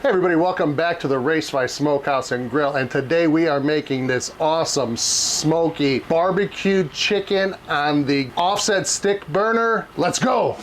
Hey everybody, welcome back to the Racefy Smokehouse and Grill, and today we are making this awesome smoky barbecued chicken on the offset stick burner. Let's go!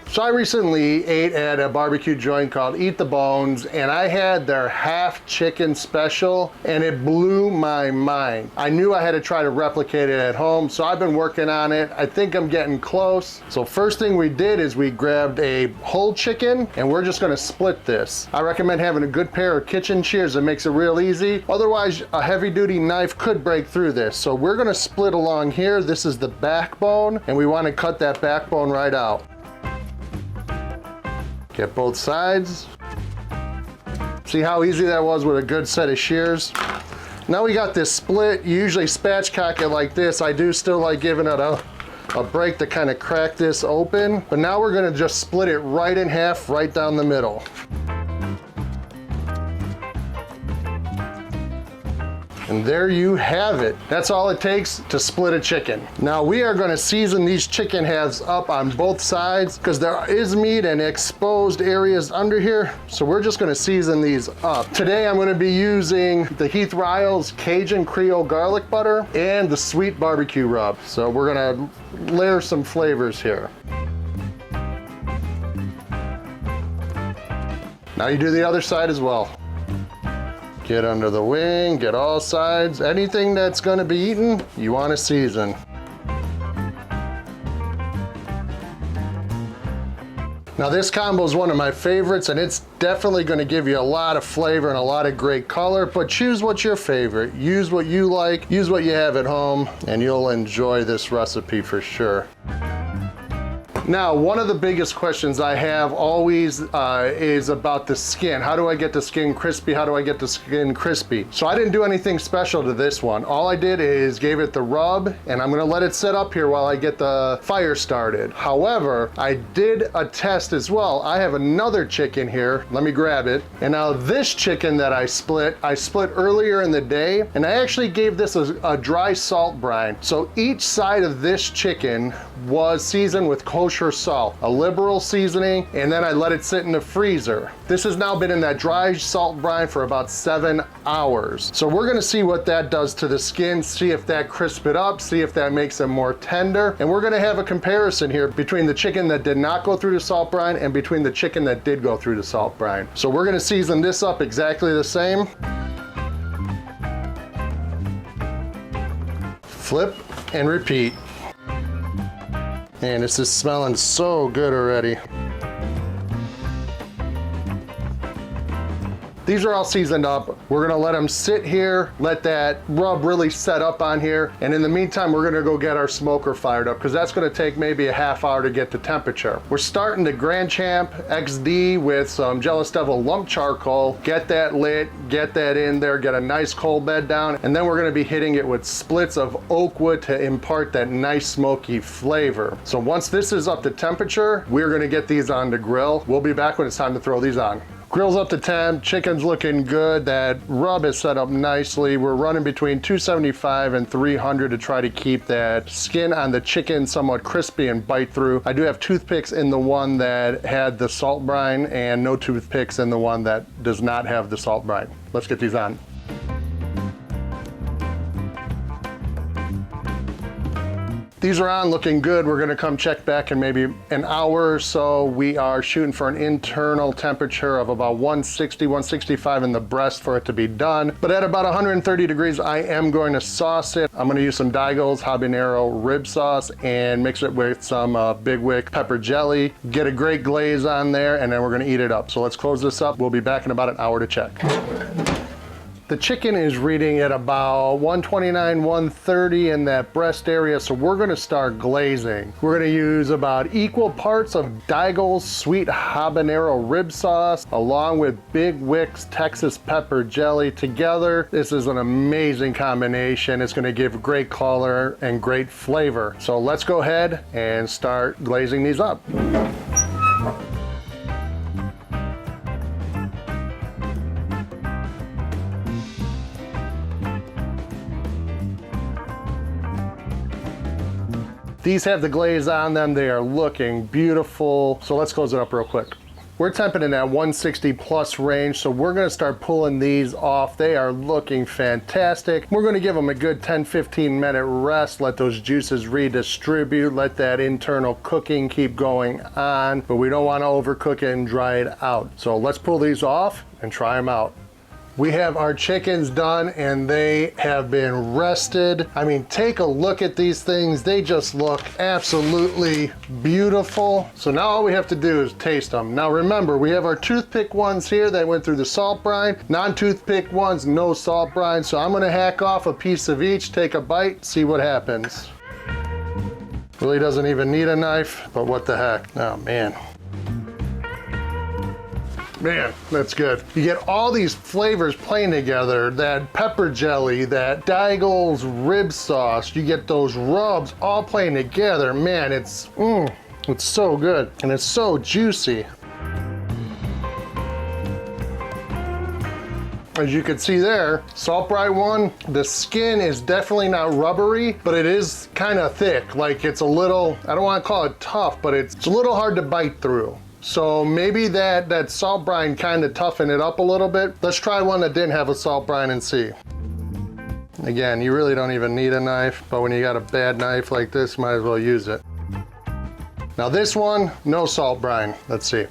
So I recently ate at a barbecue joint called Eat the Bones, and I had their half chicken special, and it blew my mind. I knew I had to try to replicate it at home, so I've been working on it. I think I'm getting close. So first thing we did is we grabbed a whole chicken, and we're just gonna split this. I recommend having a good pair of kitchen shears. It makes it real easy. Otherwise, a heavy-duty knife could break through this. So we're gonna split along here. This is the backbone, and we wanna cut that backbone right out. Get both sides. See how easy that was with a good set of shears? Now we got this split. You usually spatchcock it like this. I do still like giving it a break to kind of crack this open. But now we're gonna just split it right in half, right down the middle. And there you have it. That's all it takes to split a chicken. Now we are gonna season these chicken halves up on both sides because there is meat and exposed areas under here. So we're just gonna season these up. Today I'm gonna be using the Heath Riles Cajun Creole garlic butter and the sweet barbecue rub. So we're gonna layer some flavors here. Now you do the other side as well. Get under the wing, get all sides. Anything that's gonna be eaten, you wanna season. Now this combo is one of my favorites, and it's definitely gonna give you a lot of flavor and a lot of great color, but choose what's your favorite. Use what you like, use what you have at home, and you'll enjoy this recipe for sure. Now, one of the biggest questions I have always is about the skin. How do I get the skin crispy? How do I get the skin crispy? So I didn't do anything special to this one. All I did is gave it the rub, and I'm gonna let it set up here while I get the fire started. However, I did a test as well. I have another chicken here. Let me grab it. And now this chicken that I split earlier in the day, and I actually gave this a dry salt brine. So each side of this chicken was seasoned with kosher salt, a liberal seasoning, and then I let it sit in the freezer. This has now been in that dry salt brine for about 7 hours. So we're gonna see what that does to the skin, see if that crisps it up, see if that makes it more tender, and we're gonna have a comparison here between the chicken that did not go through the salt brine and between the chicken that did go through the salt brine. So we're gonna season this up exactly the same. Flip and repeat. And this is smelling so good already. These are all seasoned up. We're gonna let them sit here, let that rub really set up on here. And in the meantime, we're gonna go get our smoker fired up because that's gonna take maybe a half hour to get to temperature. We're starting the Grand Champ XD with some Jealous Devil lump charcoal. Get that lit, get that in there, get a nice coal bed down. And then we're gonna be hitting it with splits of oak wood to impart that nice smoky flavor. So once this is up to temperature, we're gonna get these on the grill. We'll be back when it's time to throw these on. Grill's up to temp, chicken's looking good, that rub is set up nicely. We're running between 275 and 300 to try to keep that skin on the chicken somewhat crispy and bite through. I do have toothpicks in the one that had the salt brine and no toothpicks in the one that does not have the salt brine. Let's get these on. These are on, looking good. We're gonna come check back in maybe an hour or so. We are shooting for an internal temperature of about 160, 165 in the breast for it to be done. But at about 130 degrees, I am going to sauce it. I'm gonna use some Daigle's Habanero rib sauce and mix it with some Big Wick pepper jelly. Get a great glaze on there, and then we're gonna eat it up. So let's close this up. We'll be back in about an hour to check. The chicken is reading at about 129, 130 in that breast area, so we're gonna start glazing. We're gonna use about equal parts of Daigle's sweet habanero rib sauce along with Big Wicks Texas pepper jelly together. This is an amazing combination. It's gonna give great color and great flavor. So let's go ahead and start glazing these up. These have the glaze on them. They are looking beautiful. So let's close it up real quick. We're temping in that 160 plus range, so we're gonna start pulling these off. They are looking fantastic. We're gonna give them a good 10-15 minute rest, let those juices redistribute, let that internal cooking keep going on, but we don't wanna overcook it and dry it out. So let's pull these off and try them out. We have our chickens done and they have been rested. I mean, take a look at these things. They just look absolutely beautiful. So now all we have to do is taste them. Now remember, we have our toothpick ones here that went through the salt brine. Non-toothpick ones, no salt brine. So I'm gonna hack off a piece of each, take a bite, see what happens. Really doesn't even need a knife, but what the heck. Oh man. Man, that's good. You get all these flavors playing together, that pepper jelly, that Daigle's rib sauce, you get those rubs all playing together. Man, it's so good and it's so juicy. As you can see there, salt brine one, the skin is definitely not rubbery, but it is kind of thick. Like it's a little, I don't want to call it tough, but it's a little hard to bite through. So maybe that salt brine kind of toughened it up a little bit. Let's try one that didn't have a salt brine and see. Again, you really don't even need a knife, but when you got a bad knife like this, might as well use it. Now this one, no salt brine. Let's see.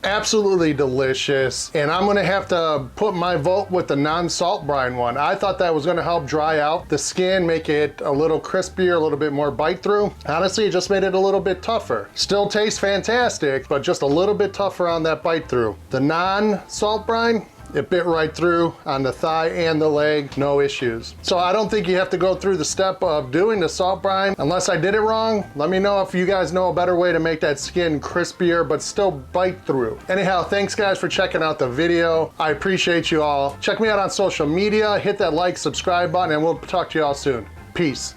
Absolutely delicious, and I'm gonna have to put my vote with the non-salt brine one. I thought that was gonna help dry out the skin, make it a little crispier, a little bit more bite through. Honestly, it just made it a little bit tougher. Still tastes fantastic, but just a little bit tougher on that bite through. The non-salt brine, it bit right through on the thigh and the leg, no issues. So I don't think you have to go through the step of doing the salt brine. Unless I did it wrong, let me know if you guys know a better way to make that skin crispier but still bite through. Anyhow, thanks guys for checking out the video. I appreciate you all. Check me out on social media, hit that like, subscribe button, and we'll talk to you all soon. Peace.